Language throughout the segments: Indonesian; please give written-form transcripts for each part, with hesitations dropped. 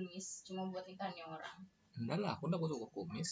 kumis cuma buat nikahannya orang. Enggak lah, aku enggak suka kumis.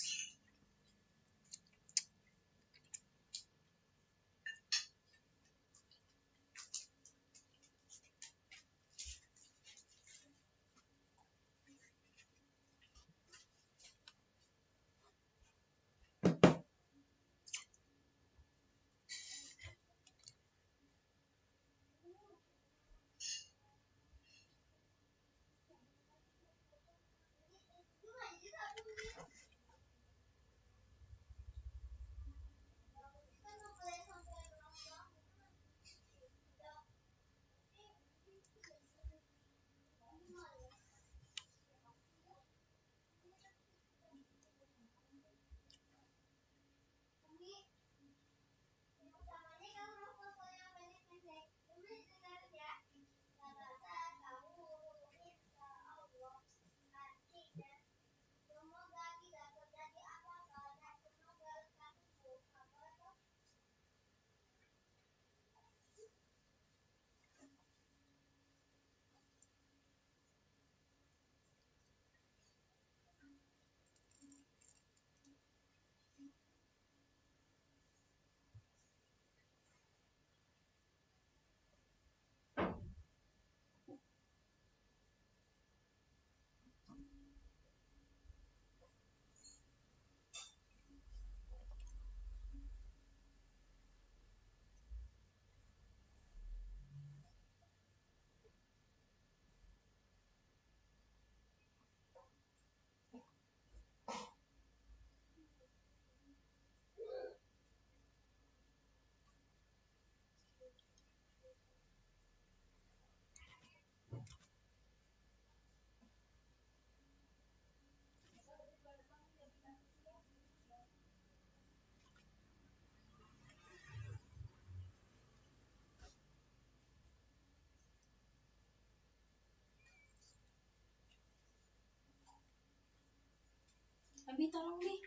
Abi tolong nih.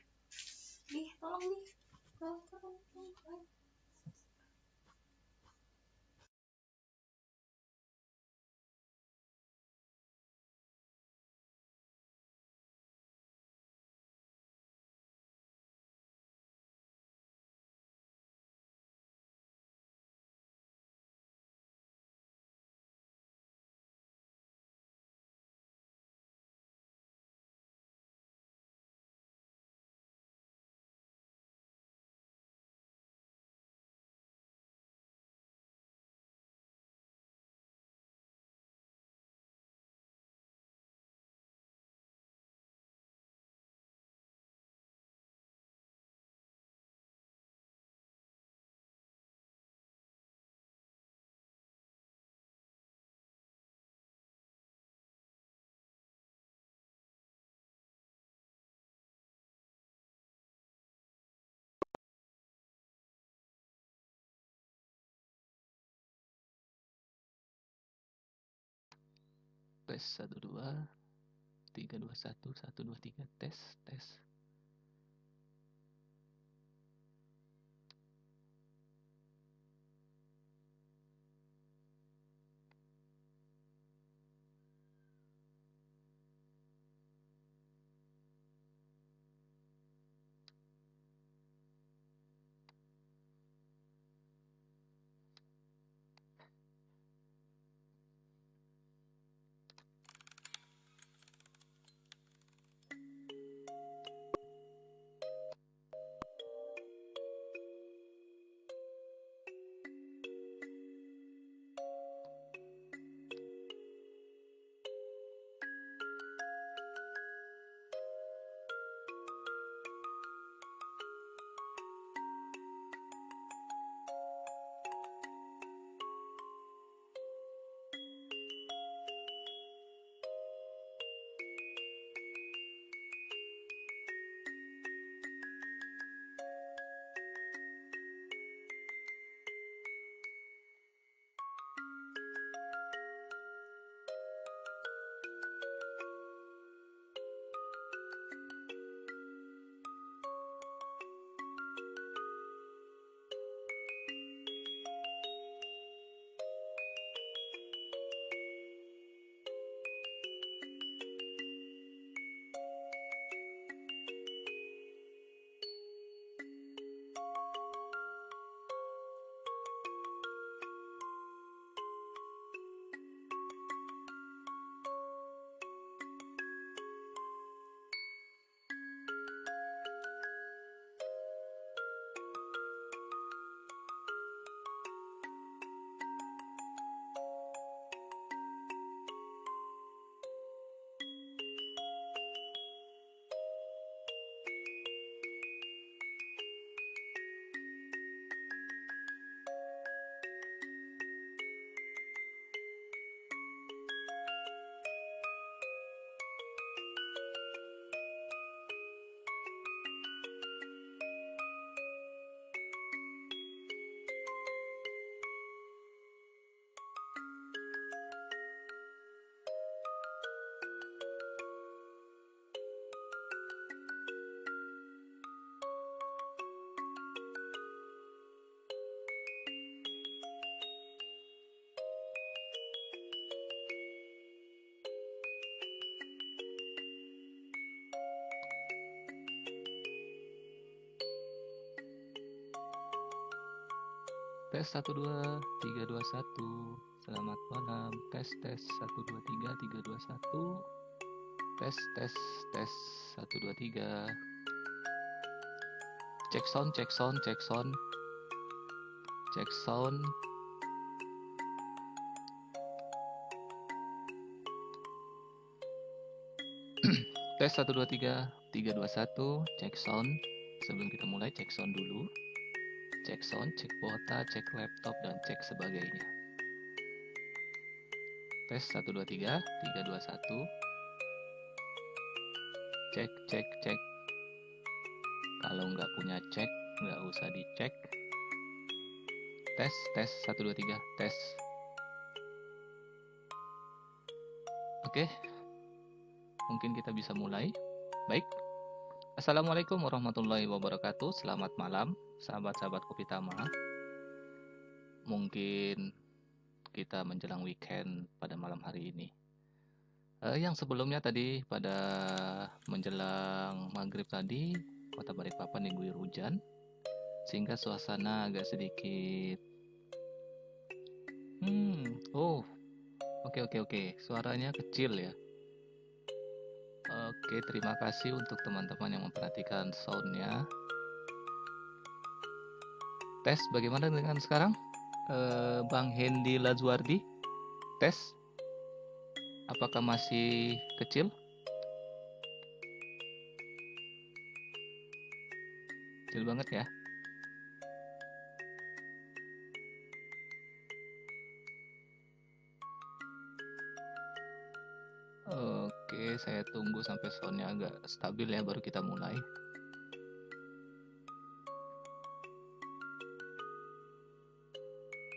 Tolong nih. Tolong. Tes 1 2 3 2 1 1 2 3 tes. Tes 1 2 3 2 1. Selamat malam. Tes 1 2 3 3 2 1. Tes 1 2 3. Cek sound. Cek sound. Tes 1 2 3 3 2 1. Cek sound. Sebelum kita mulai cek sound dulu. Cek sound, cek kuota, cek laptop, dan cek sebagainya. Tes 1 2 3 3 2 1. Cek. Kalau nggak punya cek, nggak usah dicek. Tes 1 2 3. Tes. Oke. Mungkin kita bisa mulai. Baik. Assalamualaikum warahmatullahi wabarakatuh. Selamat malam, sahabat-sahabat Kopi Tama. Mungkin kita menjelang weekend pada malam hari ini. Yang sebelumnya tadi pada menjelang maghrib tadi, kota Balikpapan diguyur hujan, sehingga suasana agak sedikit. Oke. Suaranya kecil ya. Oke, terima kasih untuk teman-teman yang memperhatikan soundnya. Tes, bagaimana dengan sekarang? Bang Hendy Lazuardi, tes. Apakah masih kecil? Kecil banget ya. Oke, saya tunggu sampai soundnya agak stabil ya, baru kita mulai.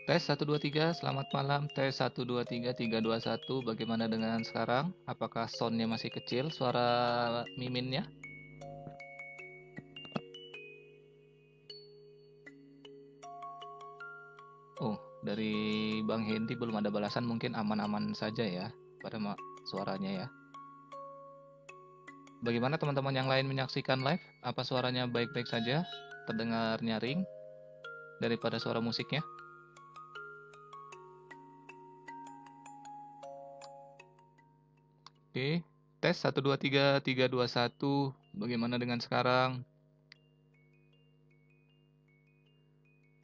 Tes 1 2 3, selamat malam. Tes 1 2 3 3 2 1. Bagaimana dengan sekarang? Apakah soundnya masih kecil, suara miminnya? Oh, dari Bang Hendy belum ada balasan, mungkin aman-aman saja ya pada suaranya ya. Bagaimana teman-teman yang lain menyaksikan live? Apa suaranya baik-baik saja? Terdengar nyaring daripada suara musiknya? Oke, tes 1 2 3 3 2 1. Bagaimana dengan sekarang?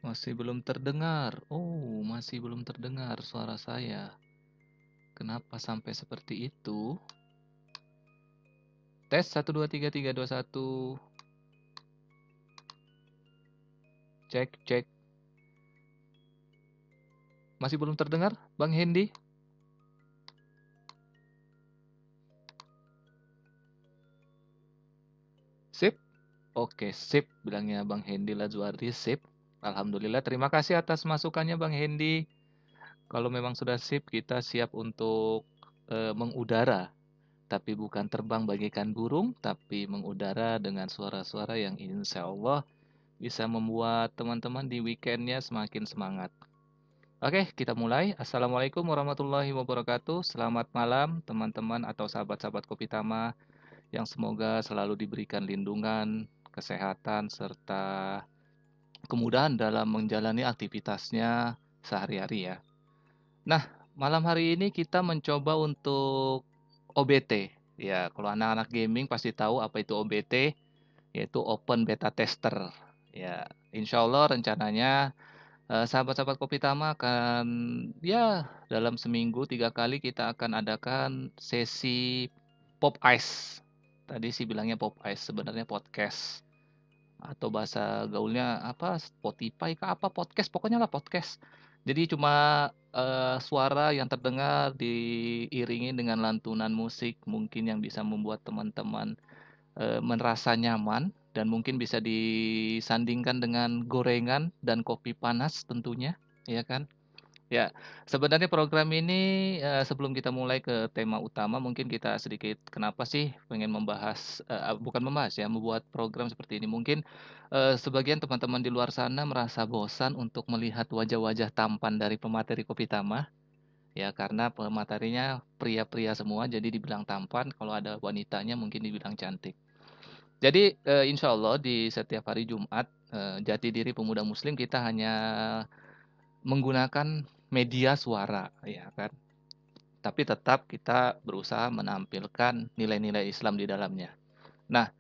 Masih belum terdengar. Oh, masih belum terdengar suara saya. Kenapa sampai seperti itu? Tes 1 2 3 3 2 1. Cek. Masih belum terdengar, Bang Hendy? Sip? Oke, sip, bilangnya Bang Hendy Lazuardi, sip. Alhamdulillah, terima kasih atas masukannya Bang Hendy. Kalau memang sudah sip, kita siap untuk mengudara. Tapi bukan terbang bagaikan burung, tapi mengudara dengan suara-suara yang insya Allah bisa membuat teman-teman di weekendnya semakin semangat. Oke, kita mulai. Assalamualaikum warahmatullahi wabarakatuh. Selamat malam teman-teman atau sahabat-sahabat Kopi Tama yang semoga selalu diberikan lindungan, kesehatan, serta kemudahan dalam menjalani aktivitasnya sehari-hari ya. Nah, malam hari ini kita mencoba untuk OBT. Ya, kalau anak-anak gaming pasti tahu apa itu OBT, yaitu Open Beta Tester. Ya, insya Allah rencananya sahabat-sahabat Kopi Tama akan ya dalam seminggu 3 kali kita akan adakan sesi Pop Ice. Tadi sih bilangnya Pop Ice, sebenarnya podcast. Atau bahasa gaulnya apa, Spotify kah apa, podcast, pokoknya lah podcast. Jadi cuma suara yang terdengar diiringi dengan lantunan musik mungkin yang bisa membuat teman-teman merasa nyaman dan mungkin bisa disandingkan dengan gorengan dan kopi panas tentunya, ya kan? Ya, sebenarnya program ini sebelum kita mulai ke tema utama, mungkin kita sedikit kenapa sih pengen membahas, bukan membahas ya, membuat program seperti ini. Mungkin sebagian teman-teman di luar sana merasa bosan untuk melihat wajah-wajah tampan dari pemateri Kopi Tama, ya karena pematerinya pria-pria semua, jadi dibilang tampan. Kalau ada wanitanya mungkin dibilang cantik. Jadi insya Allah di setiap hari Jumat Jati Diri Pemuda Muslim kita hanya menggunakan media suara, ya kan. Tapi tetap kita berusaha menampilkan nilai-nilai Islam di dalamnya. Nah,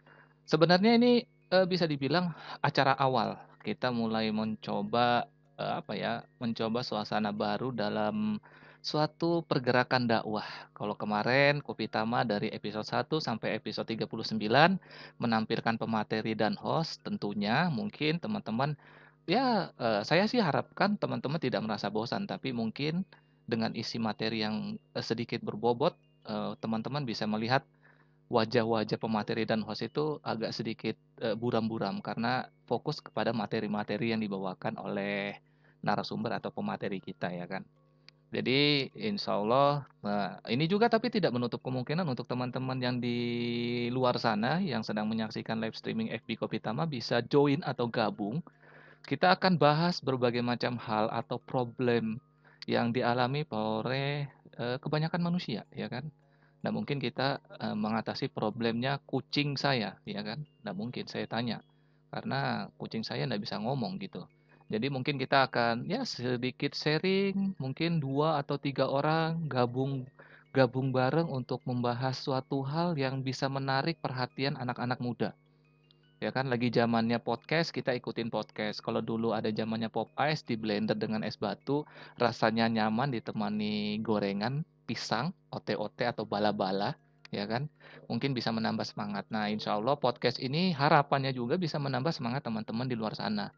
sebenarnya ini bisa dibilang acara awal kita mulai mencoba mencoba suasana baru dalam suatu pergerakan dakwah. Kalau kemarin Kopi Tama dari episode 1 sampai episode 39 menampilkan pemateri dan host, tentunya mungkin teman-teman ya, saya sih harapkan teman-teman tidak merasa bosan, tapi mungkin dengan isi materi yang, sedikit berbobot, teman-teman bisa melihat wajah-wajah pemateri dan host itu agak sedikit, buram-buram karena fokus kepada materi-materi yang dibawakan oleh narasumber atau pemateri kita ya kan. Jadi insyaallah, ini juga tapi tidak menutup kemungkinan untuk teman-teman yang di luar sana yang sedang menyaksikan live streaming FB Kopi Tama bisa join atau gabung. Kita akan bahas berbagai macam hal atau problem yang dialami oleh, kebanyakan manusia, ya kan. Nah, mungkin kita, mengatasi problemnya kucing saya, ya kan. Nah, mungkin saya tanya, karena kucing saya nggak bisa ngomong gitu. Jadi mungkin kita akan ya sedikit sharing, mungkin 2 atau 3 orang gabung gabung bareng untuk membahas suatu hal yang bisa menarik perhatian anak-anak muda. Ya kan lagi zamannya podcast, kita ikutin podcast. Kalau dulu ada zamannya pop ice di blender dengan es batu, rasanya nyaman ditemani gorengan, pisang, ote-ote atau bala-bala, ya kan? Mungkin bisa menambah semangat. Nah, insya Allah podcast ini harapannya juga bisa menambah semangat teman-teman di luar sana.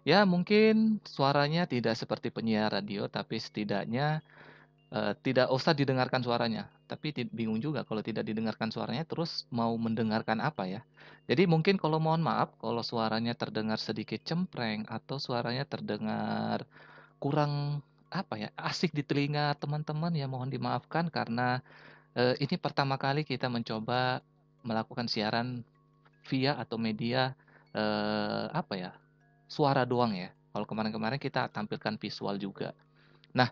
Ya, mungkin suaranya tidak seperti penyiar radio, tapi setidaknya tidak usah didengarkan suaranya, tapi bingung juga kalau tidak didengarkan suaranya terus mau mendengarkan apa ya. Jadi mungkin kalau mohon maaf kalau suaranya terdengar sedikit cempreng atau suaranya terdengar kurang apa ya, asik di telinga teman-teman ya mohon dimaafkan karena, ini pertama kali kita mencoba melakukan siaran via atau media, apa ya, suara doang ya. Kalau kemarin-kemarin kita tampilkan visual juga. Nah,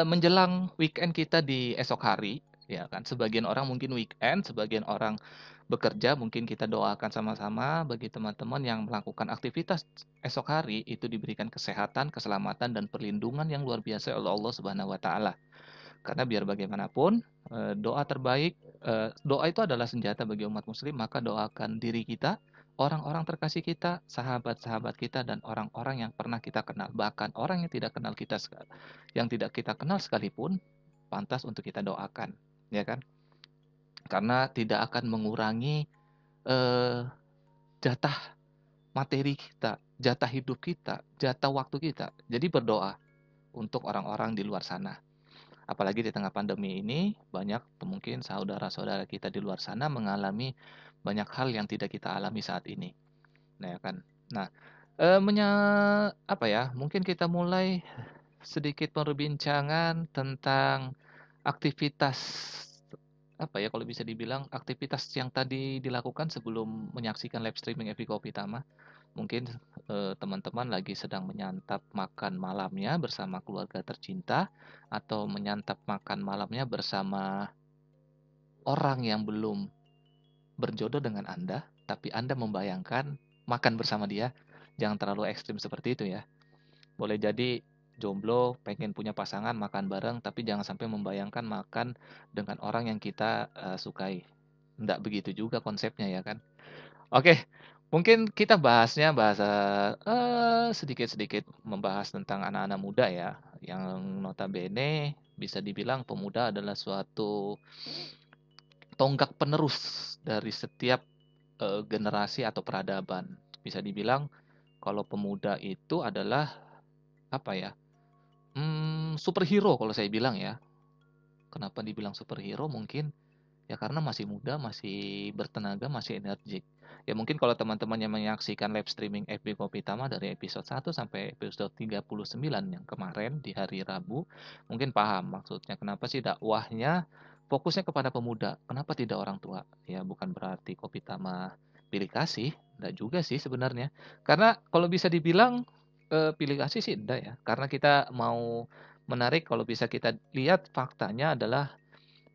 menjelang weekend kita di esok hari, ya kan, sebagian orang mungkin weekend, sebagian orang bekerja, mungkin kita doakan sama-sama bagi teman-teman yang melakukan aktivitas esok hari, itu diberikan kesehatan, keselamatan, dan perlindungan yang luar biasa oleh Allah Subhanahu wa Ta'ala. Karena biar bagaimanapun, doa itu adalah senjata bagi umat muslim, maka doakan diri kita, orang-orang terkasih kita, sahabat-sahabat kita, dan orang-orang yang pernah kita kenal. Bahkan orang yang tidak kita kenal sekalipun, pantas untuk kita doakan, ya kan? Karena tidak akan mengurangi eh, jatah materi kita, jatah hidup kita, jatah waktu kita. Jadi berdoa untuk orang-orang di luar sana. Apalagi di tengah pandemi ini, banyak mungkin saudara-saudara kita di luar sana mengalami banyak hal yang tidak kita alami saat ini. Nah, ya kan. Nah, apa ya? Mungkin kita mulai sedikit perbincangan tentang aktivitas apa ya kalau bisa dibilang aktivitas yang tadi dilakukan sebelum menyaksikan live streaming FB Kopi Tama. Mungkin teman-teman lagi sedang menyantap makan malamnya bersama keluarga tercinta atau menyantap makan malamnya bersama orang yang belum berjodoh dengan Anda, tapi Anda membayangkan makan bersama dia. Jangan terlalu ekstrim seperti itu ya. Boleh jadi jomblo pengen punya pasangan makan bareng, tapi jangan sampai membayangkan makan dengan orang yang kita sukai. Nggak begitu juga konsepnya ya kan. Oke, mungkin kita sedikit-sedikit membahas tentang anak-anak muda ya, yang notabene bisa dibilang pemuda adalah suatu tonggak penerus dari setiap generasi atau peradaban. Bisa dibilang kalau pemuda itu adalah apa ya? Superhero kalau saya bilang ya. Kenapa dibilang superhero? Mungkin ya karena masih muda, masih bertenaga, masih energik. Ya mungkin kalau teman-teman yang menyaksikan live streaming FB Kopi Tama dari episode 1 sampai episode 39 yang kemarin di hari Rabu, mungkin paham maksudnya kenapa sih dakwahnya fokusnya kepada pemuda, kenapa tidak orang tua? Ya bukan berarti Kopi Tama pilih kasih, enggak juga sih sebenarnya. Karena kalau bisa dibilang pilih kasih sih enggak ya, karena kita mau menarik kalau bisa kita lihat faktanya adalah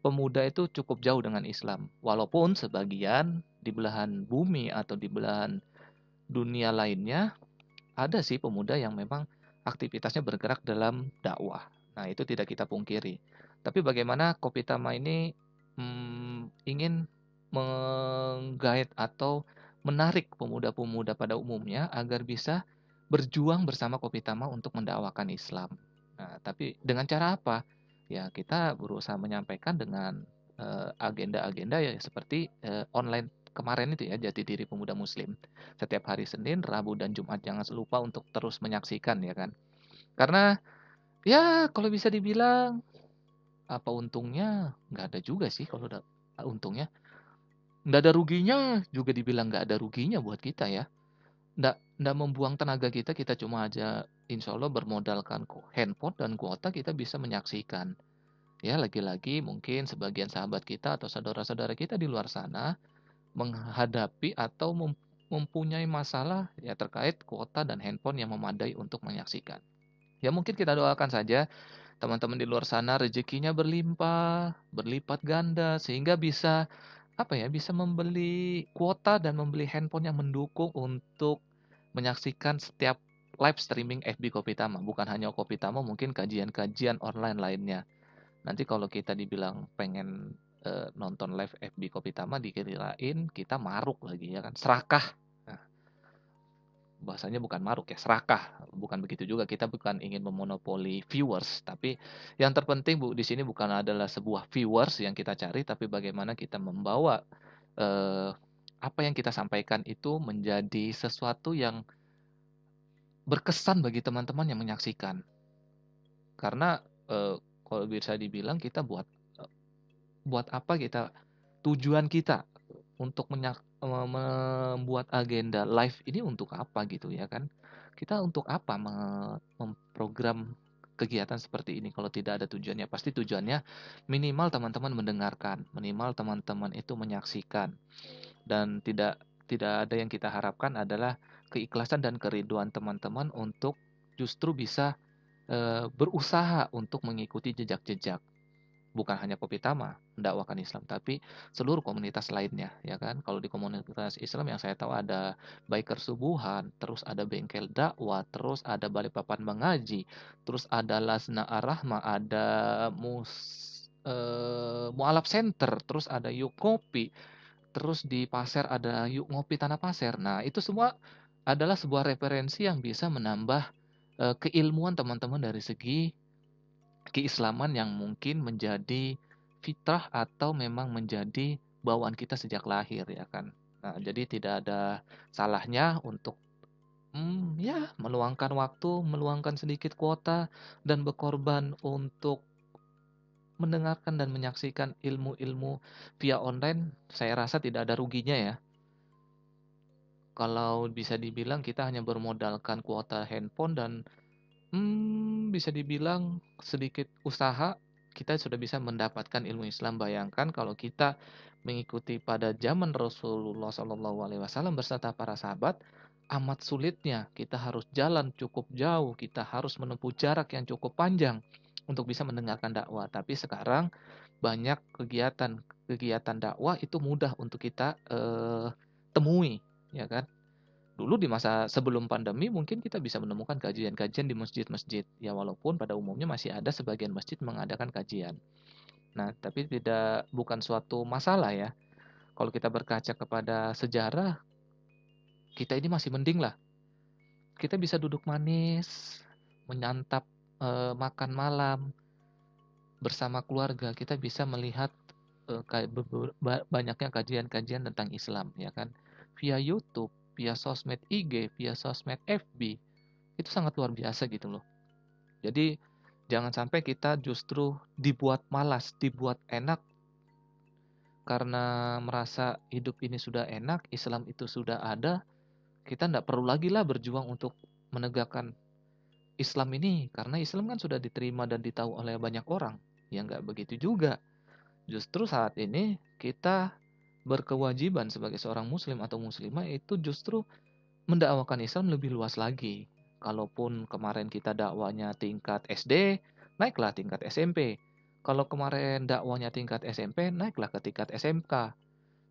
pemuda itu cukup jauh dengan Islam. Walaupun sebagian di belahan bumi atau di belahan dunia lainnya ada sih pemuda yang memang aktivitasnya bergerak dalam dakwah. Nah, itu tidak kita pungkiri. Tapi bagaimana Kopitama ini ingin menggait atau menarik pemuda-pemuda pada umumnya agar bisa berjuang bersama Kopitama untuk mendakwakan Islam. Nah, tapi dengan cara apa? Ya, kita berusaha menyampaikan dengan agenda-agenda ya seperti online kemarin itu ya, Jati Diri Pemuda Muslim. Setiap hari Senin, Rabu, dan Jumat jangan lupa untuk terus menyaksikan ya kan. Karena ya kalau bisa dibilang apa untungnya? Nggak ada juga sih kalau ada untungnya. Nggak ada ruginya juga dibilang nggak ada ruginya buat kita ya. Nggak membuang tenaga kita, kita cuma aja insya Allah bermodalkan handphone dan kuota kita bisa menyaksikan. Ya lagi-lagi mungkin sebagian sahabat kita atau saudara-saudara kita di luar sana menghadapi atau mempunyai masalah ya terkait kuota dan handphone yang memadai untuk menyaksikan. Ya mungkin kita doakan saja teman-teman di luar sana rezekinya berlimpah, berlipat ganda sehingga bisa apa ya, bisa membeli kuota dan membeli handphone yang mendukung untuk menyaksikan setiap live streaming FB Kopitama. Bukan hanya Kopitama, mungkin kajian-kajian online lainnya. Nanti kalau kita dibilang pengen nonton live FB Kopitama dikirain kita maruk lagi ya kan, serakah. Nah, bahasanya bukan maruk ya, serakah. Bukan begitu juga, kita bukan ingin memonopoli viewers, tapi yang terpenting Bu di sini bukan adalah sebuah viewers yang kita cari, tapi bagaimana kita membawa eh, apa yang kita sampaikan itu menjadi sesuatu yang berkesan bagi teman-teman yang menyaksikan. Karena kalau bisa dibilang kita buat apa kita, tujuan kita untuk membuat agenda live ini untuk apa gitu ya kan? Kita untuk apa memprogram kegiatan seperti ini kalau tidak ada tujuannya? Pasti tujuannya minimal teman-teman mendengarkan, minimal teman-teman itu menyaksikan, dan tidak ada yang kita harapkan adalah keikhlasan dan keriduan teman-teman untuk justru bisa berusaha untuk mengikuti jejak-jejak. Bukan hanya Kopitama mendakwakan Islam, tapi seluruh komunitas lainnya, ya kan? Kalau di komunitas Islam yang saya tahu ada Biker Subuhan, terus ada Bengkel Dakwah, terus ada Balikpapan Mengaji, terus ada Lasna Ar-Rahma, ada Mualaf Center, terus ada Yuk Kopi, terus di Pasir ada Yuk Ngopi Tanah Pasir. Nah, itu semua adalah sebuah referensi yang bisa menambah keilmuan teman-teman dari segi keislaman yang mungkin menjadi fitrah atau memang menjadi bawaan kita sejak lahir ya kan. Nah, jadi tidak ada salahnya untuk ya meluangkan waktu, meluangkan sedikit kuota dan berkorban untuk mendengarkan dan menyaksikan ilmu-ilmu via online. Saya rasa tidak ada ruginya ya. Kalau bisa dibilang kita hanya bermodalkan kuota handphone dan bisa dibilang sedikit usaha, kita sudah bisa mendapatkan ilmu Islam. Bayangkan kalau kita mengikuti pada zaman Rasulullah SAW beserta para sahabat, amat sulitnya. Kita harus jalan cukup jauh, kita harus menempuh jarak yang cukup panjang untuk bisa mendengarkan dakwah. Tapi sekarang banyak kegiatan dakwah itu mudah untuk kita temui, ya kan? Dulu di masa sebelum pandemi mungkin kita bisa menemukan kajian-kajian di masjid-masjid. Ya walaupun pada umumnya masih ada sebagian masjid mengadakan kajian. Nah, tapi bukan suatu masalah ya. Kalau kita berkaca kepada sejarah, kita ini masih mending lah. Kita bisa duduk manis, menyantap makan malam bersama keluarga. Kita bisa melihat banyaknya kajian-kajian tentang Islam ya kan. Via YouTube, via sosmed IG, via sosmed FB. Itu sangat luar biasa gitu loh. Jadi jangan sampai kita justru dibuat malas, dibuat enak karena merasa hidup ini sudah enak, Islam itu sudah ada, kita tidak perlu lagi lah berjuang untuk menegakkan Islam ini karena Islam kan sudah diterima dan ditahu oleh banyak orang. Ya nggak begitu juga. Justru saat ini kita berkewajiban sebagai seorang muslim atau muslimah itu justru mendakwakan Islam lebih luas lagi. Kalaupun kemarin kita dakwanya tingkat SD, naiklah tingkat SMP. Kalau kemarin dakwanya tingkat SMP, naiklah ke tingkat SMK.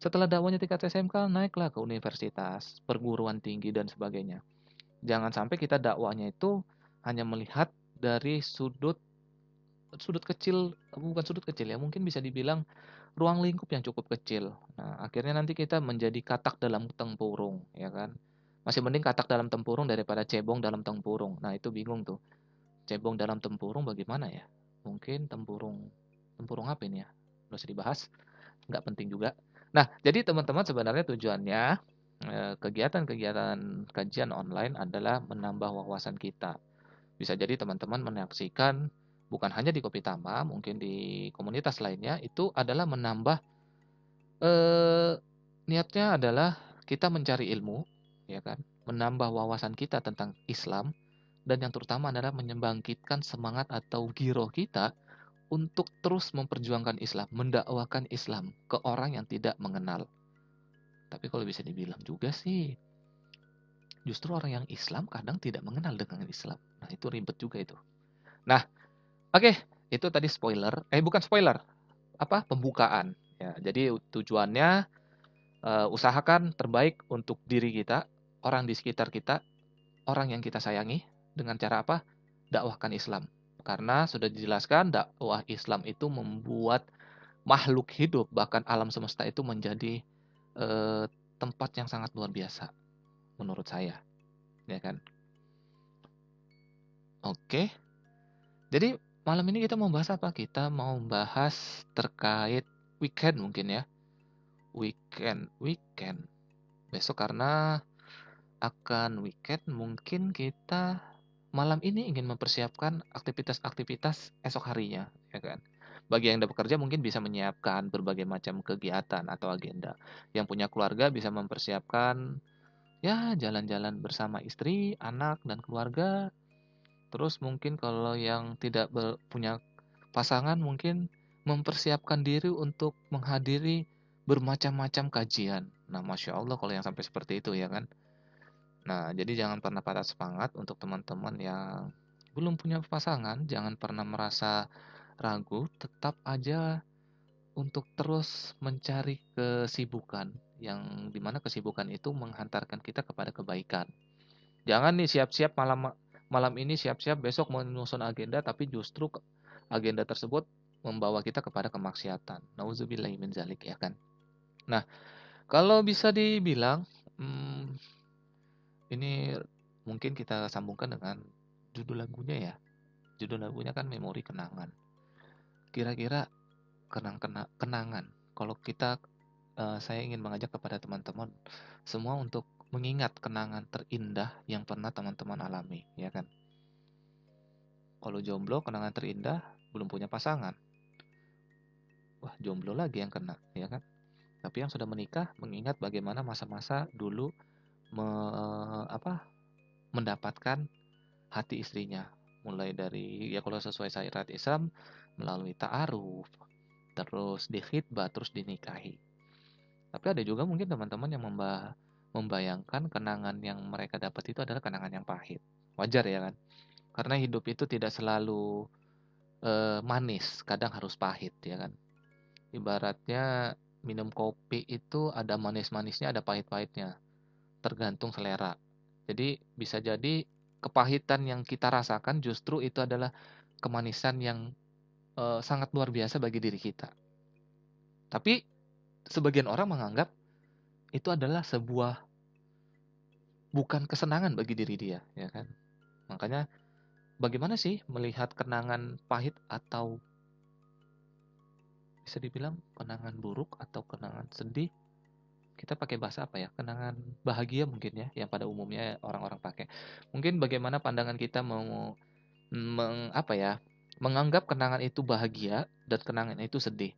Setelah dakwanya tingkat SMK, naiklah ke universitas, perguruan tinggi dan sebagainya. Jangan sampai kita dakwanya itu hanya melihat dari sudut kecil, bukan sudut kecil ya, mungkin bisa dibilang ruang lingkup yang cukup kecil. Nah, akhirnya nanti kita menjadi katak dalam tempurung, ya kan. Masih mending katak dalam tempurung daripada cebong dalam tempurung. Nah, itu bingung tuh. Cebong dalam tempurung bagaimana ya? Mungkin tempurung apa ini ya? Nggak usah dibahas, nggak penting juga. Nah, jadi teman-teman sebenarnya tujuannya kegiatan-kegiatan kajian online adalah menambah wawasan kita. Bisa jadi teman-teman menyaksikan bukan hanya di Kopi Tama, mungkin di komunitas lainnya itu adalah menambah eh niatnya adalah kita mencari ilmu, ya kan? Menambah wawasan kita tentang Islam dan yang terutama adalah membangkitkan semangat atau giroh kita untuk terus memperjuangkan Islam, mendakwakan Islam ke orang yang tidak mengenal. Tapi kalau bisa dibilang juga sih, justru orang yang Islam kadang tidak mengenal dengan Islam. Nah, itu ribet juga itu. Nah, oke, itu tadi spoiler. Bukan spoiler, apa? Pembukaan. Ya, jadi tujuannya usahakan terbaik untuk diri kita, orang di sekitar kita, orang yang kita sayangi dengan cara apa? Dakwahkan Islam. Karena sudah dijelaskan dakwah Islam itu membuat makhluk hidup bahkan alam semesta itu menjadi eh, tempat yang sangat luar biasa menurut saya, ya kan? Oke. Jadi malam ini kita mau bahas apa? Kita mau bahas terkait weekend mungkin ya. Weekend. Besok karena akan weekend mungkin kita malam ini ingin mempersiapkan aktivitas-aktivitas esok harinya, ya kan? Bagi yang udah bekerja mungkin bisa menyiapkan berbagai macam kegiatan atau agenda. Yang punya keluarga bisa mempersiapkan ya jalan-jalan bersama istri, anak, dan keluarga. Terus mungkin kalau yang tidak punya pasangan mungkin mempersiapkan diri untuk menghadiri bermacam-macam kajian. Nah, Masya Allah kalau yang sampai seperti itu ya kan. Nah, jadi jangan pernah patah semangat untuk teman-teman yang belum punya pasangan, jangan pernah merasa ragu, tetap aja untuk terus mencari kesibukan yang dimana kesibukan itu menghantarkan kita kepada kebaikan. Jangan nih siap-siap malam malam ini siap-siap besok menyusun agenda tapi justru agenda tersebut membawa kita kepada kemaksiatan. Nauzubillahi min zalik ya kan. Nah, kalau bisa dibilang ini mungkin kita sambungkan dengan judul lagunya ya. Judul lagunya kan Memori Kenangan. Kira-kira kenangan. Kalau kita saya ingin mengajak kepada teman-teman semua untuk mengingat kenangan terindah yang pernah teman-teman alami, ya kan? Kalau jomblo kenangan terindah belum punya pasangan. Wah, jomblo lagi yang kena, ya kan? Tapi yang sudah menikah mengingat bagaimana masa-masa dulu mendapatkan hati istrinya. Mulai dari ya kalau sesuai syariat Islam melalui ta'aruf, terus dikhitbah, terus dinikahi. Tapi ada juga mungkin teman-teman yang membayangkan kenangan yang mereka dapat itu adalah kenangan yang pahit. Wajar ya kan? Karena hidup itu tidak selalu manis, kadang harus pahit ya kan. Ibaratnya minum kopi itu ada manis-manisnya, ada pahit-pahitnya, tergantung selera. Jadi bisa jadi kepahitan yang kita rasakan justru itu adalah kemanisan yang sangat luar biasa bagi diri kita. Tapi sebagian orang menganggap itu adalah sebuah bukan kesenangan bagi diri dia, ya kan? Makanya bagaimana sih melihat kenangan pahit atau bisa dibilang kenangan buruk atau kenangan sedih? Kita pakai bahasa apa ya? Kenangan bahagia mungkin ya, yang pada umumnya orang-orang pakai. Mungkin bagaimana pandangan kita mau apa ya? Menganggap kenangan itu bahagia dan kenangan itu sedih.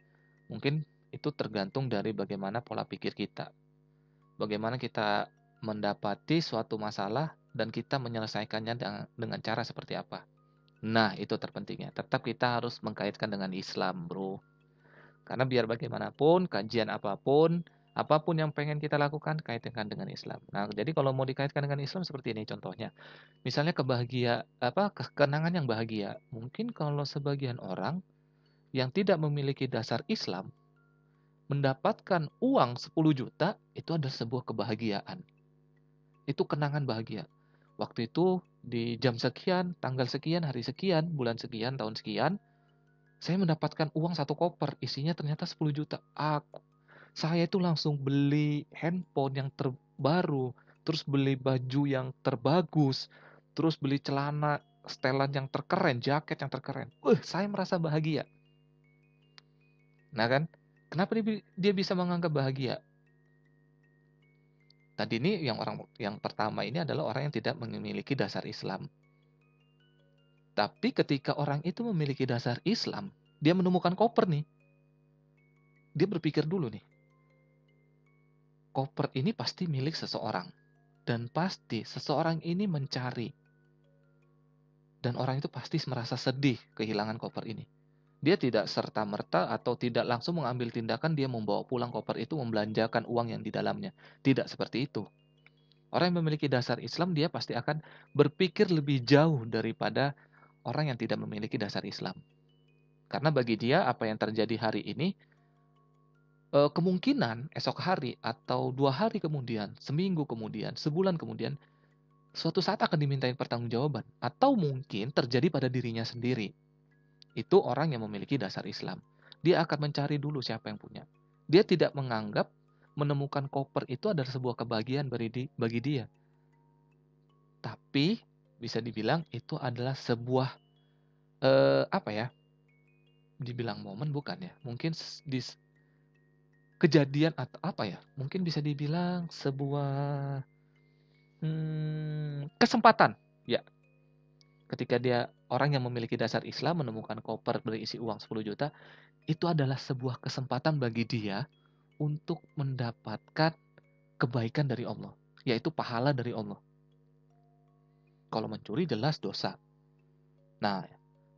Mungkin itu tergantung dari bagaimana pola pikir kita. Bagaimana kita mendapati suatu masalah dan kita menyelesaikannya dengan cara seperti apa. Nah, itu terpentingnya. Tetap kita harus mengkaitkan dengan Islam, bro. Karena biar bagaimanapun, kajian apapun, apapun yang pengen kita lakukan, kaitkan dengan Islam. Nah, jadi kalau mau dikaitkan dengan Islam seperti ini contohnya. Misalnya kenangan yang bahagia. Mungkin kalau sebagian orang yang tidak memiliki dasar Islam, mendapatkan uang 10 juta, itu adalah sebuah kebahagiaan. Itu kenangan bahagia. Waktu itu di jam sekian, tanggal sekian, hari sekian, bulan sekian, tahun sekian, saya mendapatkan uang satu koper, isinya ternyata 10 juta. Saya itu langsung beli handphone yang terbaru, terus beli baju yang terbagus, terus beli celana setelan yang terkeren, jaket yang terkeren. Saya merasa bahagia. Nah kan, kenapa dia bisa menganggap bahagia? Tadi ini yang pertama ini adalah orang yang tidak memiliki dasar Islam. Tapi ketika orang itu memiliki dasar Islam, dia menemukan koper nih. Dia berpikir dulu nih, koper ini pasti milik seseorang. Dan pasti seseorang ini mencari. Dan orang itu pasti merasa sedih kehilangan koper ini. Dia tidak serta-merta atau tidak langsung mengambil tindakan dia membawa pulang koper itu membelanjakan uang yang di dalamnya. Tidak seperti itu. Orang yang memiliki dasar Islam dia pasti akan berpikir lebih jauh daripada orang yang tidak memiliki dasar Islam. Karena bagi dia apa yang terjadi hari ini kemungkinan esok hari atau 2 hari kemudian, seminggu kemudian, sebulan kemudian suatu saat akan dimintain pertanggungjawaban atau mungkin terjadi pada dirinya sendiri. Itu orang yang memiliki dasar Islam. Dia akan mencari dulu siapa yang punya. Dia tidak menganggap menemukan koper itu adalah sebuah kebahagiaan bagi dia. Tapi bisa dibilang itu adalah sebuah apa ya? Dibilang momen bukan ya? Mungkin di kejadian atau apa ya? Mungkin bisa dibilang sebuah kesempatan. Ya, ketika dia orang yang memiliki dasar Islam menemukan koper berisi uang 10 juta, itu adalah sebuah kesempatan bagi dia untuk mendapatkan kebaikan dari Allah, yaitu pahala dari Allah. Kalau mencuri jelas dosa. Nah,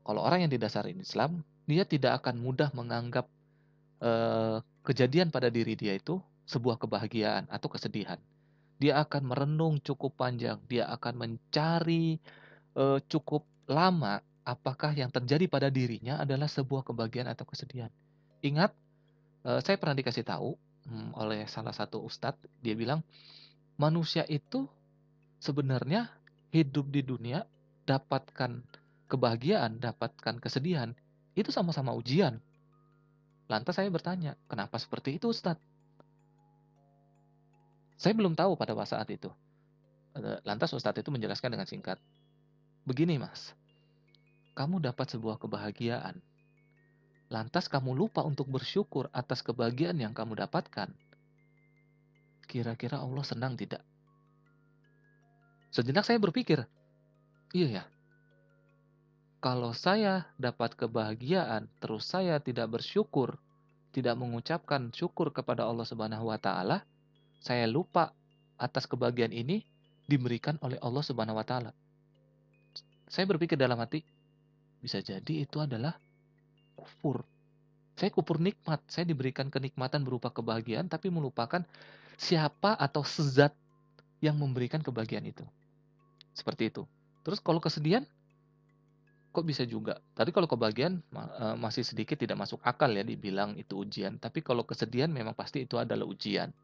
kalau orang yang didasari Islam, dia tidak akan mudah menganggap kejadian pada diri dia itu sebuah kebahagiaan atau kesedihan. Dia akan merenung cukup panjang, dia akan mencari cukup lama apakah yang terjadi pada dirinya adalah sebuah kebahagiaan atau kesedihan. Ingat, saya pernah dikasih tahu oleh salah satu ustadz, dia bilang manusia itu sebenarnya hidup di dunia, dapatkan kebahagiaan, dapatkan kesedihan, itu sama-sama ujian. Lantas saya bertanya, kenapa seperti itu Ustadz? Saya belum tahu pada saat itu. Lantas Ustadz itu menjelaskan dengan singkat. Begini mas, kamu dapat sebuah kebahagiaan. Lantas kamu lupa untuk bersyukur atas kebahagiaan yang kamu dapatkan. Kira-kira Allah senang tidak? Sejenak saya berpikir, iya ya, kalau saya dapat kebahagiaan, terus saya tidak bersyukur, tidak mengucapkan syukur kepada Allah Subhanahu wa taala, saya lupa atas kebahagiaan ini diberikan oleh Allah Subhanahu wa taala. Saya berpikir dalam hati, bisa jadi itu adalah kufur. Saya kufur nikmat, saya diberikan kenikmatan berupa kebahagiaan tapi melupakan siapa atau zat yang memberikan kebahagiaan itu. Seperti itu. Terus kalau kesedihan kok bisa juga? Tadi kalau kebahagiaan masih sedikit tidak masuk akal ya dibilang itu ujian. Tapi kalau kesedihan memang pasti itu adalah ujian.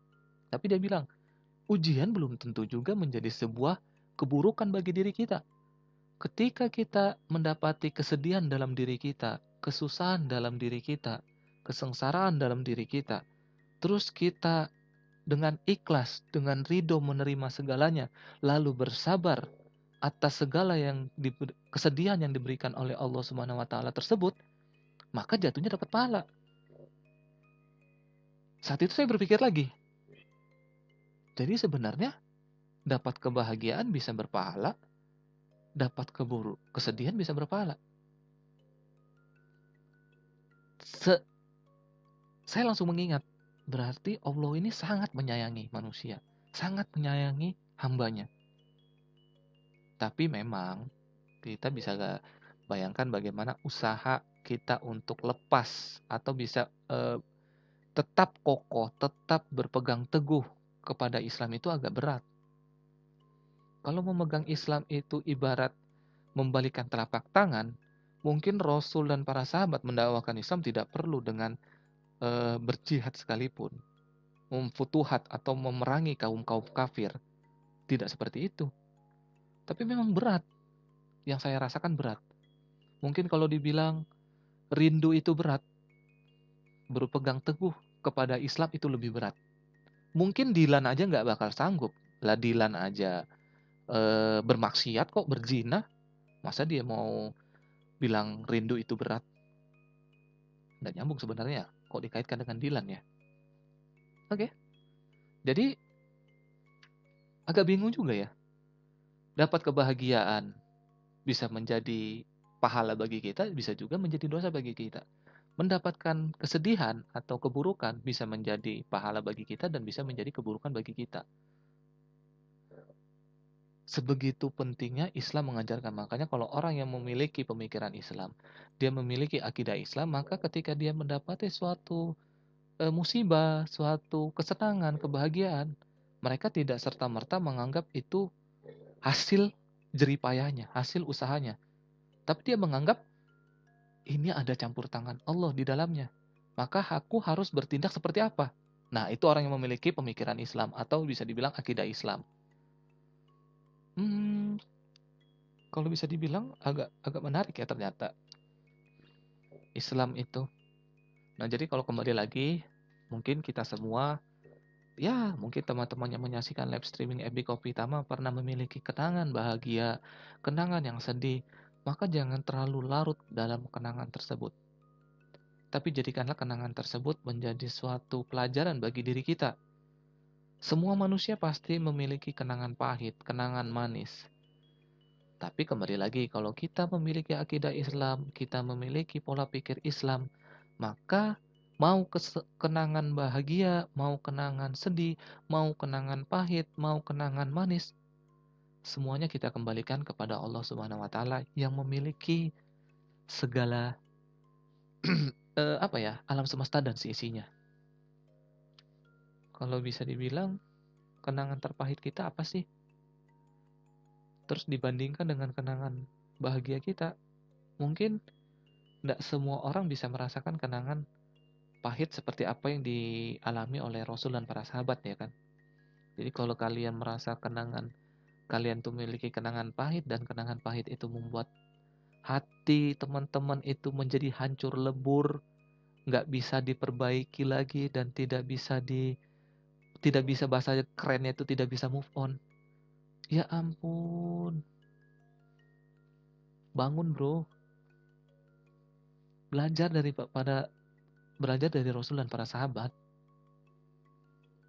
Tapi dia bilang, ujian belum tentu juga menjadi sebuah keburukan bagi diri kita. Ketika kita mendapati kesedihan dalam diri kita, kesusahan dalam diri kita, kesengsaraan dalam diri kita, terus kita dengan ikhlas, dengan ridho menerima segalanya, lalu bersabar atas segala kesedihan yang diberikan oleh Allah Subhanahu wa taala tersebut, maka jatuhnya dapat pahala. Saat itu saya berpikir lagi. Jadi sebenarnya dapat kebahagiaan bisa berpahala, dapat kesedihan bisa berpahala. Saya langsung mengingat, berarti Allah ini sangat menyayangi manusia, sangat menyayangi hambanya. Tapi memang kita bisa bayangkan bagaimana usaha kita untuk lepas atau bisa tetap kokoh, tetap berpegang teguh kepada Islam itu agak berat. Kalau memegang Islam itu ibarat membalikan telapak tangan, mungkin Rasul dan para sahabat mendakwakan Islam tidak perlu dengan berjihad sekalipun, memfutuhat atau memerangi kaum-kaum kafir. Tidak seperti itu. Tapi memang berat. yang saya rasakan berat. Mungkin kalau dibilang rindu itu berat, berpegang teguh kepada Islam itu lebih berat. Mungkin Dilan aja nggak bakal sanggup. Lah Dilan aja bermaksiat kok, berzina. Masa dia mau bilang rindu itu berat? Nggak nyambung sebenarnya. Kok dikaitkan dengan Dilan ya? Oke. Jadi agak bingung juga ya. Dapat kebahagiaan bisa menjadi pahala bagi kita, bisa juga menjadi dosa bagi kita. Mendapatkan kesedihan atau keburukan bisa menjadi pahala bagi kita dan bisa menjadi keburukan bagi kita. Sebegitu pentingnya Islam mengajarkan. Makanya kalau orang yang memiliki pemikiran Islam, dia memiliki akidah Islam, maka ketika dia mendapati suatu musibah, suatu kesenangan, kebahagiaan, mereka tidak serta-merta menganggap itu hasil jeripayahnya, hasil usahanya. Tapi dia menganggap ini ada campur tangan Allah di dalamnya. Maka aku harus bertindak seperti apa? Nah, itu orang yang memiliki pemikiran Islam atau bisa dibilang akidah Islam. Hmm, kalau bisa dibilang agak menarik ya ternyata Islam itu. Nah, jadi kalau kembali lagi, mungkin kita semua, ya mungkin teman-teman yang menyaksikan live streaming FB Kopi Tama pernah memiliki kenangan bahagia, kenangan yang sedih. Maka jangan terlalu larut dalam kenangan tersebut. Tapi jadikanlah kenangan tersebut menjadi suatu pelajaran bagi diri kita. Semua manusia pasti memiliki kenangan pahit, kenangan manis. Tapi kembali lagi, kalau kita memiliki akidah Islam, kita memiliki pola pikir Islam, maka mau kenangan bahagia, mau kenangan sedih, mau kenangan pahit, mau kenangan manis, semuanya kita kembalikan kepada Allah Subhanahu wa taala yang memiliki segala alam semesta dan seisinya. Kalau bisa dibilang kenangan terpahit kita apa sih? Terus dibandingkan dengan kenangan bahagia kita, mungkin tidak semua orang bisa merasakan kenangan pahit seperti apa yang dialami oleh Rasul dan para sahabat ya kan. Jadi kalau kalian merasa kalian tuh memiliki kenangan pahit dan kenangan pahit itu membuat hati teman-teman itu menjadi hancur lebur, nggak bisa diperbaiki lagi dan tidak bisa bahasa kerennya itu tidak bisa move on. Ya ampun, bangun bro, belajar dari Rasul dan para sahabat.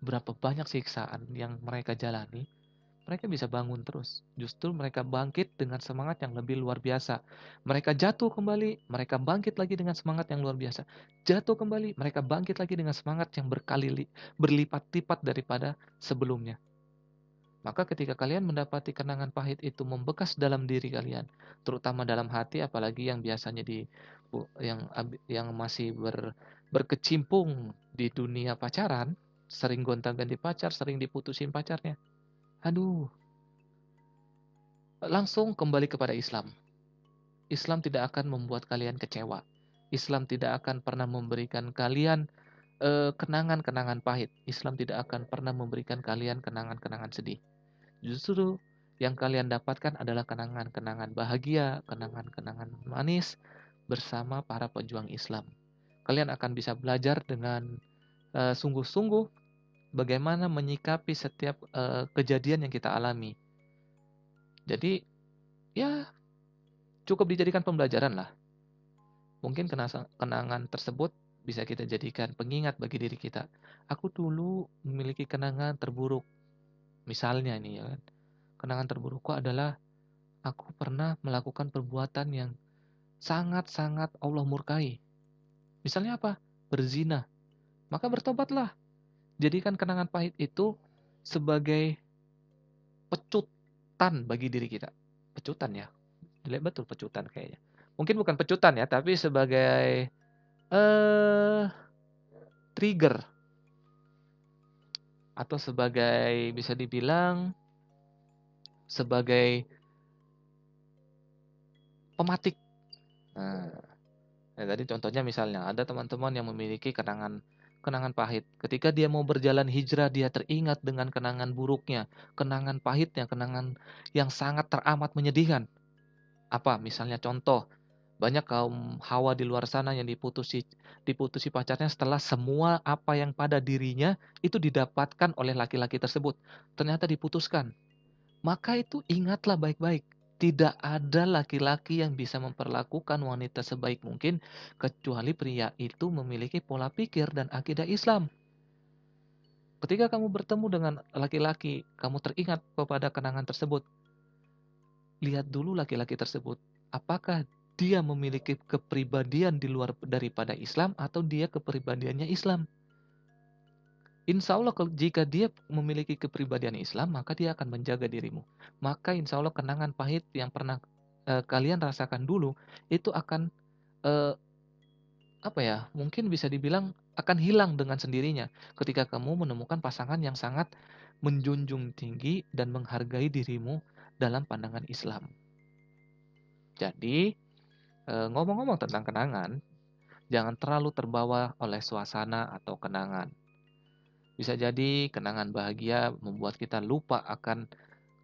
Berapa banyak siksaan yang mereka jalani, mereka bisa bangun terus. Justru mereka bangkit dengan semangat yang lebih luar biasa. Mereka jatuh kembali, mereka bangkit lagi dengan semangat yang luar biasa. Jatuh kembali, mereka bangkit lagi dengan semangat yang berlipat-lipat daripada sebelumnya. Maka ketika kalian mendapati kenangan pahit itu membekas dalam diri kalian, terutama dalam hati, apalagi yang biasanya yang masih berkecimpung di dunia pacaran, sering gonta-ganti pacar, sering diputusin pacarnya. Aduh, langsung kembali kepada Islam. Islam tidak akan membuat kalian kecewa. Islam tidak akan pernah memberikan kalian kenangan-kenangan pahit. Islam tidak akan pernah memberikan kalian kenangan-kenangan sedih. Justru yang kalian dapatkan adalah kenangan-kenangan bahagia, kenangan-kenangan manis bersama para pejuang Islam. Kalian akan bisa belajar dengan sungguh-sungguh bagaimana menyikapi setiap kejadian yang kita alami. Jadi, ya cukup dijadikan pembelajaran lah. Mungkin kenangan tersebut bisa kita jadikan pengingat bagi diri kita. Aku dulu memiliki kenangan terburuk. Misalnya ini ya kan. Kenangan terburukku adalah aku pernah melakukan perbuatan yang sangat-sangat Allah murkai. Misalnya apa? Berzina. Maka bertobatlah. Jadikan kenangan pahit itu sebagai pecutan bagi diri kita. Pecutan ya. Jelek betul pecutan kayaknya. Mungkin bukan pecutan ya, tapi sebagai trigger atau sebagai bisa dibilang sebagai pematik. Nah, ya tadi contohnya misalnya ada teman-teman yang memiliki kenangan pahit. Ketika dia mau berjalan hijrah, dia teringat dengan kenangan buruknya, kenangan pahitnya, kenangan yang sangat teramat menyedihkan. Apa? Misalnya contoh, banyak kaum hawa di luar sana yang diputusi pacarnya setelah semua apa yang pada dirinya itu didapatkan oleh laki-laki tersebut. Ternyata diputuskan. Maka itu ingatlah baik-baik. Tidak ada laki-laki yang bisa memperlakukan wanita sebaik mungkin kecuali pria itu memiliki pola pikir dan akidah Islam. Ketika kamu bertemu dengan laki-laki, kamu teringat kepada kenangan tersebut. Lihat dulu laki-laki tersebut, apakah dia memiliki kepribadian di luar daripada Islam atau dia kepribadiannya Islam. Insya Allah jika dia memiliki kepribadian Islam, maka dia akan menjaga dirimu. Maka insya Allah kenangan pahit yang pernah kalian rasakan dulu, itu akan eh, mungkin bisa dibilang akan hilang dengan sendirinya ketika kamu menemukan pasangan yang sangat menjunjung tinggi dan menghargai dirimu dalam pandangan Islam. Jadi, ngomong-ngomong tentang kenangan, jangan terlalu terbawa oleh suasana atau kenangan. Bisa jadi kenangan bahagia membuat kita lupa akan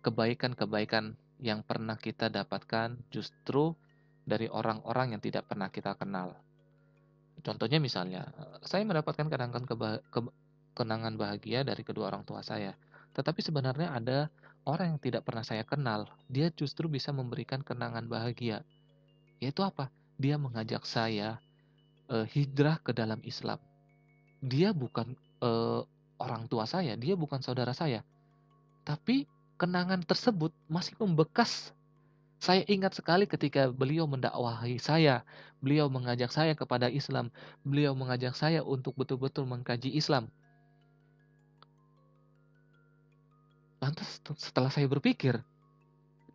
kebaikan-kebaikan yang pernah kita dapatkan justru dari orang-orang yang tidak pernah kita kenal. Contohnya misalnya, saya mendapatkan kenangan bahagia dari kedua orang tua saya. Tetapi sebenarnya ada orang yang tidak pernah saya kenal, dia justru bisa memberikan kenangan bahagia. Yaitu apa? Dia mengajak saya hijrah ke dalam Islam. Dia bukan orang tua saya, dia bukan saudara saya. Tapi kenangan tersebut masih membekas. Saya ingat sekali ketika beliau mendakwahi saya, beliau mengajak saya kepada Islam, beliau mengajak saya untuk betul-betul mengkaji Islam. Lantas setelah saya berpikir,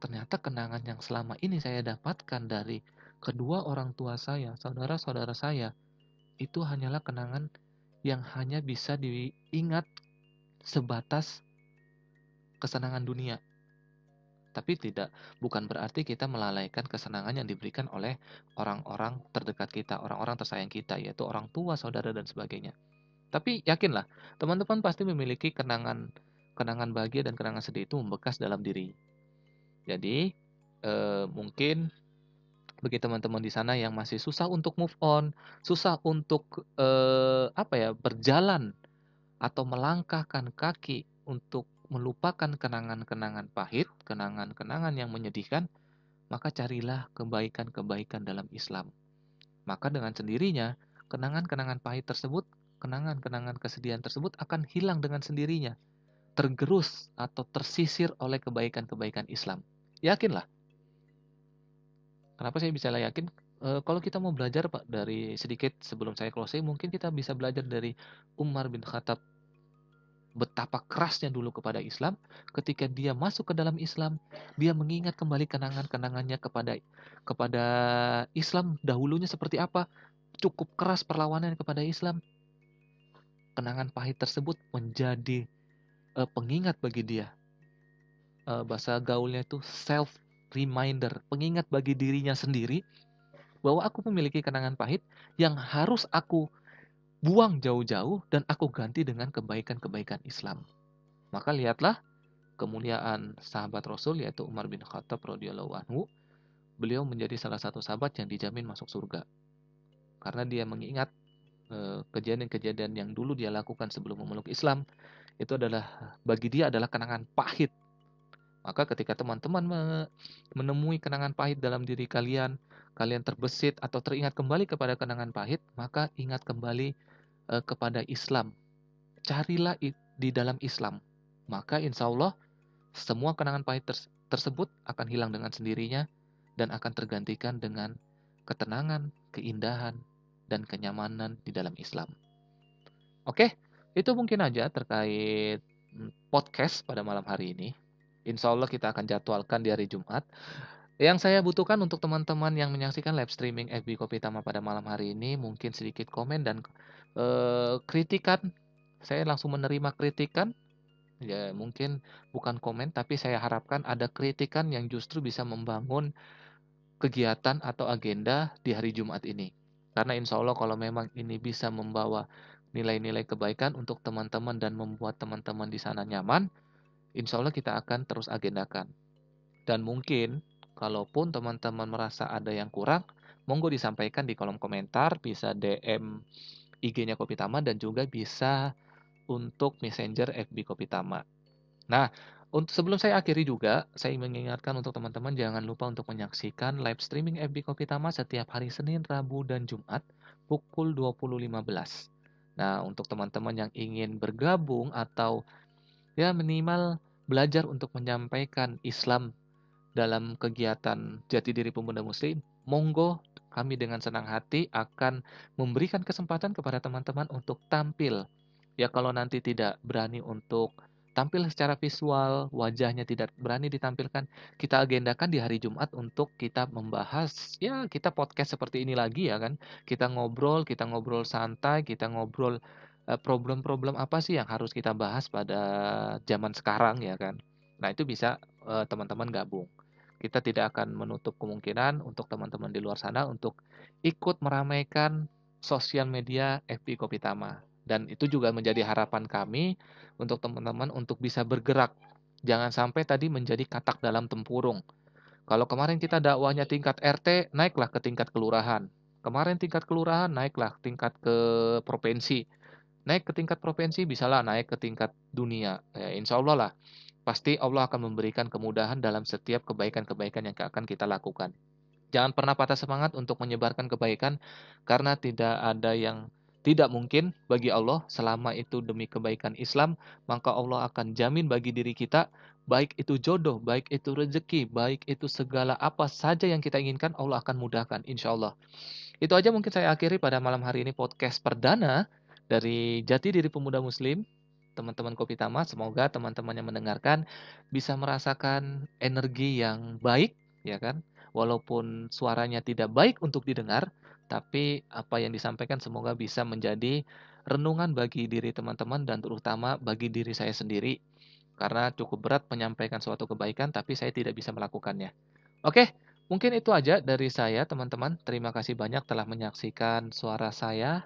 ternyata kenangan yang selama ini saya dapatkan dari kedua orang tua saya, saudara-saudara saya, itu hanyalah kenangan yang hanya bisa diingat sebatas kesenangan dunia. Tapi bukan berarti kita melalaikan kesenangan yang diberikan oleh orang-orang terdekat kita, orang-orang tersayang kita, yaitu orang tua, saudara, dan sebagainya. Tapi yakinlah, teman-teman pasti memiliki kenangan bahagia dan kenangan sedih itu membekas dalam diri. Jadi, mungkin bagi teman-teman di sana yang masih susah untuk move on, susah untuk berjalan atau melangkahkan kaki untuk melupakan kenangan-kenangan pahit, kenangan-kenangan yang menyedihkan, maka carilah kebaikan-kebaikan dalam Islam. Maka dengan sendirinya, kenangan-kenangan pahit tersebut, kenangan-kenangan kesedihan tersebut akan hilang dengan sendirinya, tergerus atau tersisir oleh kebaikan-kebaikan Islam. Yakinlah. Kenapa saya bisa yakin? Kalau kita mau belajar Pak dari sedikit sebelum saya closing, mungkin kita bisa belajar dari Umar bin Khattab, betapa kerasnya dulu kepada Islam. Ketika dia masuk ke dalam Islam, dia mengingat kembali kenangan-kenangannya kepada Islam dahulunya seperti apa, cukup keras perlawanan kepada Islam. Kenangan pahit tersebut menjadi pengingat bagi dia. Bahasa gaulnya itu self reminder, pengingat bagi dirinya sendiri bahwa aku memiliki kenangan pahit yang harus aku buang jauh-jauh dan aku ganti dengan kebaikan-kebaikan Islam. Maka lihatlah kemuliaan sahabat Rasul yaitu Umar bin Khattab radhiyallahu anhu. Beliau menjadi salah satu sahabat yang dijamin masuk surga karena dia mengingat kejadian-kejadian yang dulu dia lakukan sebelum memeluk Islam. Itu adalah bagi dia adalah kenangan pahit. Maka ketika teman-teman menemui kenangan pahit dalam diri kalian, kalian terbesit atau teringat kembali kepada kenangan pahit, maka ingat kembali kepada Islam. Carilah di dalam Islam. Maka insya Allah semua kenangan pahit tersebut akan hilang dengan sendirinya dan akan tergantikan dengan ketenangan, keindahan, dan kenyamanan di dalam Islam. Oke, itu mungkin aja terkait podcast pada malam hari ini. Insya Allah kita akan jadwalkan di hari Jumat. Yang saya butuhkan untuk teman-teman yang menyaksikan live streaming FB Kopi Tama pada malam hari ini, mungkin sedikit komen dan kritikan. Saya langsung menerima kritikan. Ya, mungkin bukan komen, tapi saya harapkan ada kritikan yang justru bisa membangun kegiatan atau agenda di hari Jumat ini. Karena insya Allah kalau memang ini bisa membawa nilai-nilai kebaikan untuk teman-teman dan membuat teman-teman di sana nyaman, insya Allah kita akan terus agendakan. Dan mungkin Kalaupun teman-teman merasa ada yang kurang, monggo disampaikan di kolom komentar, bisa DM IG-nya Kopi Tama dan juga bisa untuk Messenger FB Kopi Tama. Nah, untuk sebelum saya akhiri juga, saya mengingatkan untuk teman-teman jangan lupa untuk menyaksikan live streaming FB Kopi Tama setiap hari Senin, Rabu, dan Jumat pukul 20.15. Nah, untuk teman-teman yang ingin bergabung atau ya minimal belajar untuk menyampaikan Islam dalam kegiatan Jati Diri Pemuda Muslim, monggo kami dengan senang hati akan memberikan kesempatan kepada teman-teman untuk tampil. Ya kalau nanti tidak berani untuk tampil secara visual, wajahnya tidak berani ditampilkan, kita agendakan di hari Jumat untuk kita membahas, ya kita podcast seperti ini lagi ya kan. Kita ngobrol santai, kita ngobrol problem-problem apa sih yang harus kita bahas pada zaman sekarang ya kan. Nah itu bisa teman-teman gabung. Kita tidak akan menutup kemungkinan untuk teman-teman di luar sana untuk ikut meramaikan sosial media FB Kopi Tama. Dan itu juga menjadi harapan kami untuk teman-teman untuk bisa bergerak. Jangan sampai tadi menjadi katak dalam tempurung. Kalau kemarin kita dakwahnya tingkat RT, naiklah ke tingkat kelurahan. Kemarin tingkat kelurahan, naiklah tingkat ke provinsi. Naik ke tingkat provinsi, bisalah naik ke tingkat dunia. Ya, insya Allah lah. Pasti Allah akan memberikan kemudahan dalam setiap kebaikan-kebaikan yang akan kita lakukan. Jangan pernah patah semangat untuk menyebarkan kebaikan, karena tidak ada yang tidak mungkin bagi Allah. Selama itu demi kebaikan Islam, maka Allah akan jamin bagi diri kita, baik itu jodoh, baik itu rezeki, baik itu segala apa saja yang kita inginkan, Allah akan mudahkan, insya Allah. Itu aja mungkin saya akhiri pada malam hari ini podcast perdana dari Jati Diri Pemuda Muslim. Teman-teman Kopi Tama, semoga teman-teman yang mendengarkan bisa merasakan energi yang baik, ya kan? Walaupun suaranya tidak baik untuk didengar, tapi apa yang disampaikan semoga bisa menjadi renungan bagi diri teman-teman dan terutama bagi diri saya sendiri. Karena cukup berat menyampaikan suatu kebaikan, tapi saya tidak bisa melakukannya. Oke, mungkin itu aja dari saya, teman-teman. Terima kasih banyak telah menyaksikan suara saya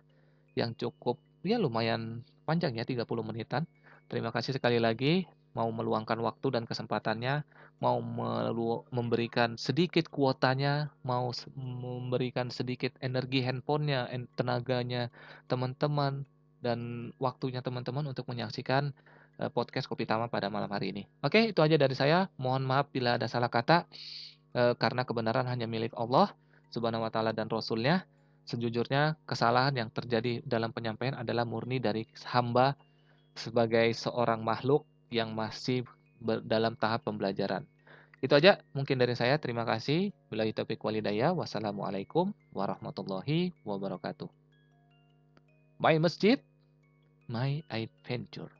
yang cukup ya lumayan panjang ya 30 menitan. Terima kasih sekali lagi mau meluangkan waktu dan kesempatannya, mau memberikan sedikit kuotanya, mau memberikan sedikit energi handphonenya, tenaganya teman-teman dan waktunya teman-teman untuk menyaksikan podcast Kopi Tama pada malam hari ini. Oke, itu aja dari saya. Mohon maaf bila ada salah kata, karena kebenaran hanya milik Allah Subhanahu wa taala dan Rasul-Nya. Sejujurnya kesalahan yang terjadi dalam penyampaian adalah murni dari hamba sebagai seorang makhluk yang masih dalam tahap pembelajaran. Itu aja mungkin dari saya. Terima kasih. Billahi taufiq wal hidayah. Wassalamualaikum warahmatullahi wabarakatuh. My masjid, my adventure.